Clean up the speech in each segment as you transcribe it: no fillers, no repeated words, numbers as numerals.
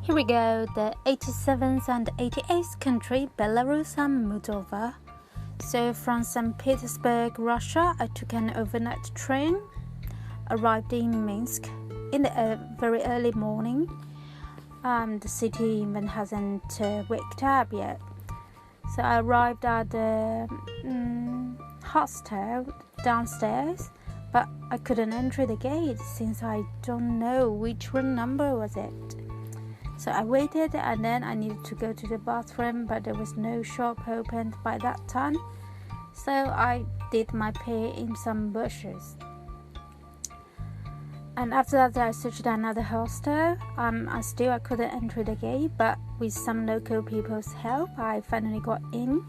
Here we go, the 87th and 88th country, Belarus and Moldova. So from St. Petersburg, Russia, I took an overnight train, arrived in Minsk in the very early morning. The city even hasn't waked up yet. So I arrived at the hostel downstairs, but I couldn't enter the gate since I don't know which room number was it. So I waited, and then I needed to go to the bathroom, but there was no shop opened by that time. So I did my pay in some bushes. And after that, I searched another hostel. I couldn't enter the gate, but with some local people's help, I finally got in.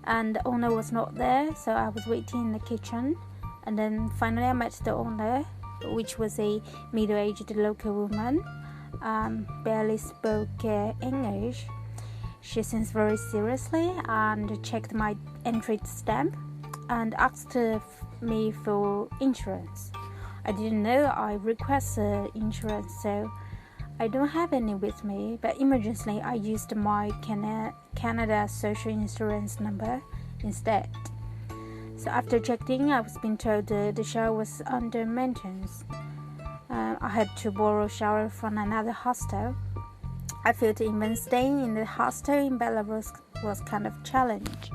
And the owner was not there, so I was waiting in the kitchen. And then finally I met the owner, which was a middle-aged local woman. Barely spoke English. She seems very seriously and checked my entry stamp and asked me for insurance. I didn't know I requested insurance, so I don't have any with me, but emergency I used my Canada social insurance number instead. So after checking, I was being told the shower was under maintenance. I had to borrow a shower from another hostel. I felt even staying in the hostel in Belarus was kind of a challenge.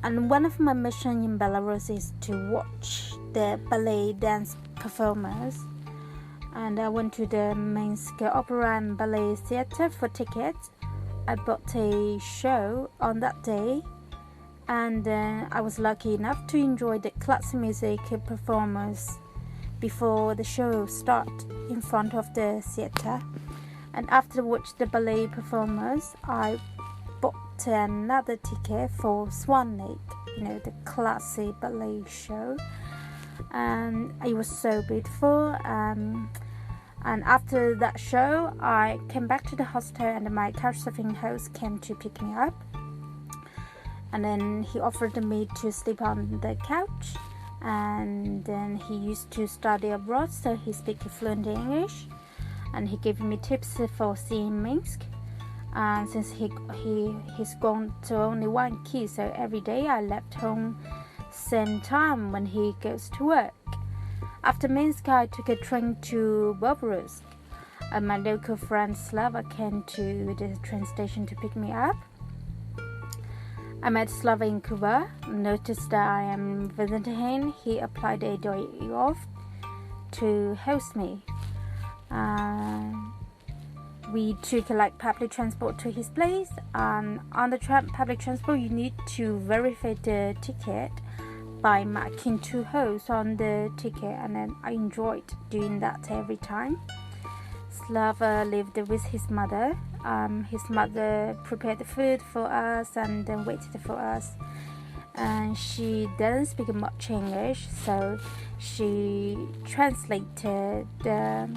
And one of my missions in Belarus is to watch the ballet dance performers. And I went to the Minsk Opera and Ballet Theatre for tickets. I bought a show on that day, and I was lucky enough to enjoy the classical music performance before the show started in front of the theatre. And after watching the ballet performance, I bought another ticket for Swan Lake, the classic ballet show. And it was so beautiful. And after that show, I came back to the hostel, and my couchsurfing host came to pick me up. And then he offered me to sleep on the couch. And then he used to study abroad, so he speaks fluent English. And he gave me tips for seeing Minsk. And since he's gone to only one key, so every day I left home same time when he goes to work. After Minsk, I took a train to Belarus. My local friend Slava came to the train station to pick me up. I met Slava in Cuba, noticed that I am visiting him. He applied a day off to host me. We took public transport to his place. On the public transport, you need to verify the ticket by marking 2 holes on the ticket, and then I enjoyed doing that every time. Slava lived with his mother. His mother prepared the food for us and then waited for us. And she doesn't speak much English, so she translated the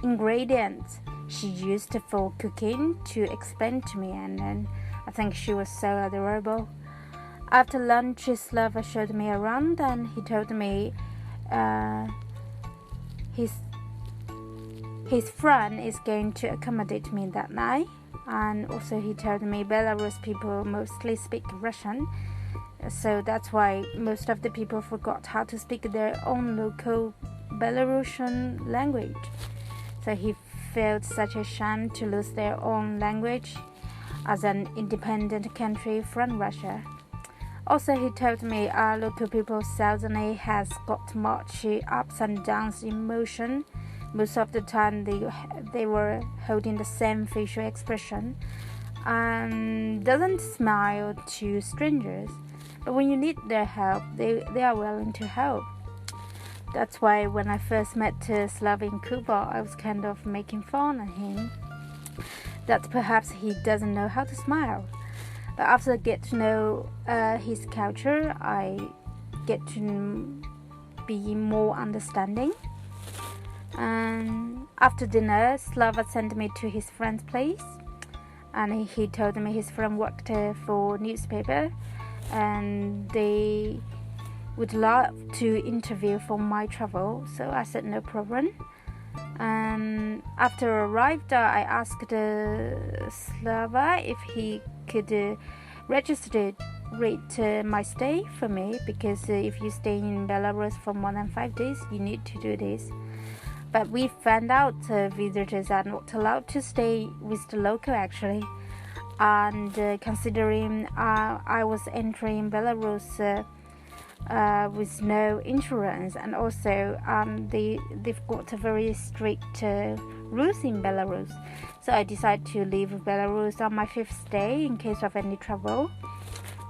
ingredients she used for cooking to explain to me, and then I think she was so adorable. After lunch, Slava showed me around, and he told me his friend is going to accommodate me that night. And also he told me Belarus people mostly speak Russian, so that's why most of the people forgot how to speak their own local Belarusian language. So he felt such a shame to lose their own language as an independent country from Russia. Also, he told me our local people certainly has got much ups and downs emotion. Most of the time they were holding the same facial expression and doesn't smile to strangers. But when you need their help, they are willing to help. That's why when I first met Slav in Cuba, I was kind of making fun of him, that perhaps he doesn't know how to smile. But after I get to know his culture, I get to be more understanding. And after dinner, Slava sent me to his friend's place, and he told me his friend worked for newspaper, and they would love to interview for my travel. So I said no problem. And After I arrived, I asked Slava if he could register my stay for me, because if you stay in Belarus for more than 5 days, you need to do this. But we found out visitors are not allowed to stay with the local actually. And considering I was entering Belarus with no insurance, and also they've got a very strict rules in Belarus, so I decided to leave Belarus on my 5th day in case of any trouble.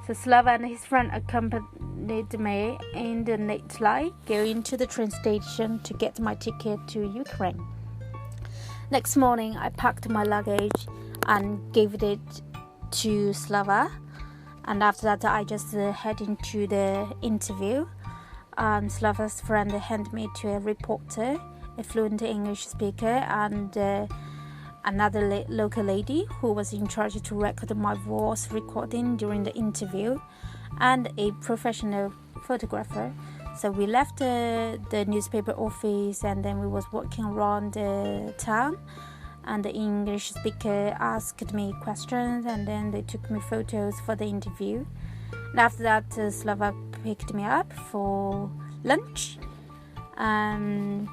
So Slava and his friend accompanied me in the night light, going to the train station to get my ticket to Ukraine. Next morning, I packed my luggage and gave it to Slava. And after that, I just head into the interview. Slava's friend handed me to a reporter, a fluent English speaker, and another local lady who was in charge to record my voice recording during the interview, and a professional photographer. So we left the newspaper office, and then we was walking around the town, and the English speaker asked me questions, and then they took me photos for the interview. And after that, Slava picked me up for lunch, and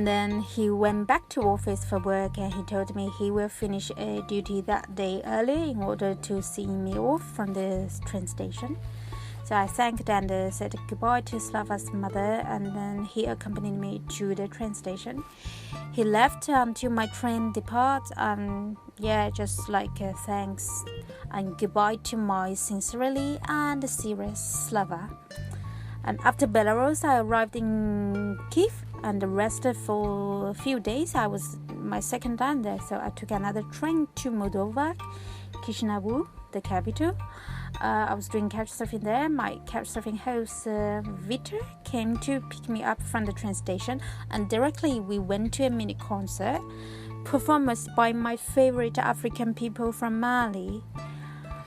then he went back to office for work, and he told me he will finish a duty that day early in order to see me off from the train station. So I thanked and said goodbye to Slava's mother, and then he accompanied me to the train station. He left until my train departs, just like thanks and goodbye to my sincerely and serious Slava. And after Belarus, I arrived in Kiev and rested for a few days. I was my second time there, so I took another train to Moldova, Chisinau, the capital. I was doing couchsurfing there. My couchsurfing host, Victor, came to pick me up from the train station, and directly we went to a mini concert performed by my favorite African people from Mali.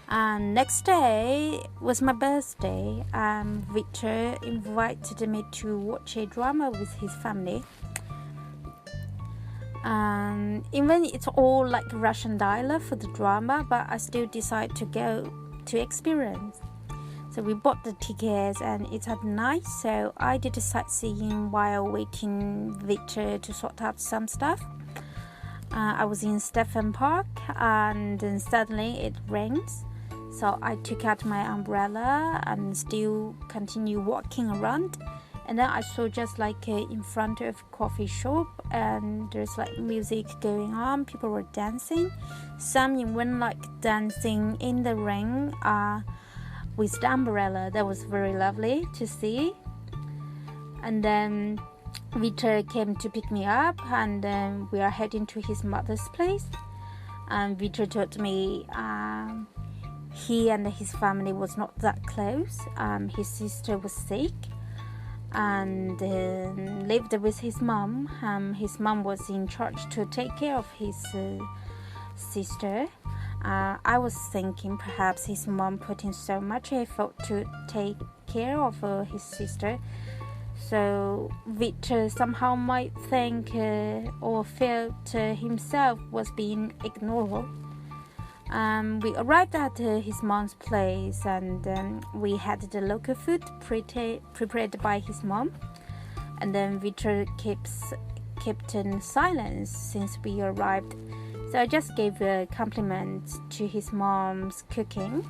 And next day was my birthday, and Victor invited me to watch a drama with his family. Even it's all like Russian dialect for the drama, but I still decided to go to experience. So we bought the tickets, and it's at night, so I did a sightseeing while waiting Victor to sort out some stuff. I was in Stefan Park, and then suddenly it rains. So I took out my umbrella and still continue walking around. And then I saw just like in front of a coffee shop, and there's like music going on. People were dancing. Some even like dancing in the rain with the umbrella. That was very lovely to see. And then Victor came to pick me up, and then we are heading to his mother's place. And Victor told me he and his family was not that close. His sister was sick and lived with his mom. His mom was in charge to take care of his sister. I was thinking perhaps his mom put in so much effort to take care of his sister, so Victor somehow might think or felt himself was being ignored. We arrived at his mom's place, and we had the local food prepared by his mom. And then Victor kept in silence since we arrived. So I just gave a compliment to his mom's cooking.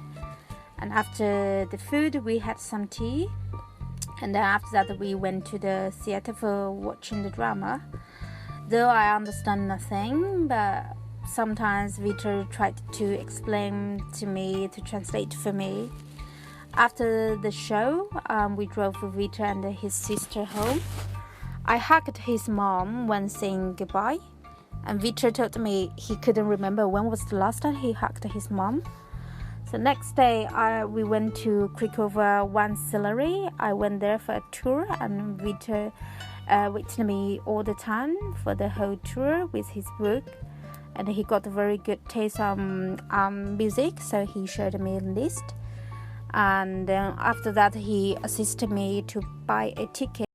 And after the food, we had some tea. And then after that, we went to the theater for watching the drama. Though I understand nothing, but sometimes Victor tried to explain to me, to translate for me. After the show, we drove Victor and his sister home. I hugged his mom when saying goodbye, and Victor told me he couldn't remember when was the last time he hugged his mom. So next day, we went to Krikova One Celery. I went there for a tour, and Victor waited me all the time for the whole tour with his book. And he got a very good taste on music, so he showed me a list. And after that, he assisted me to buy a ticket.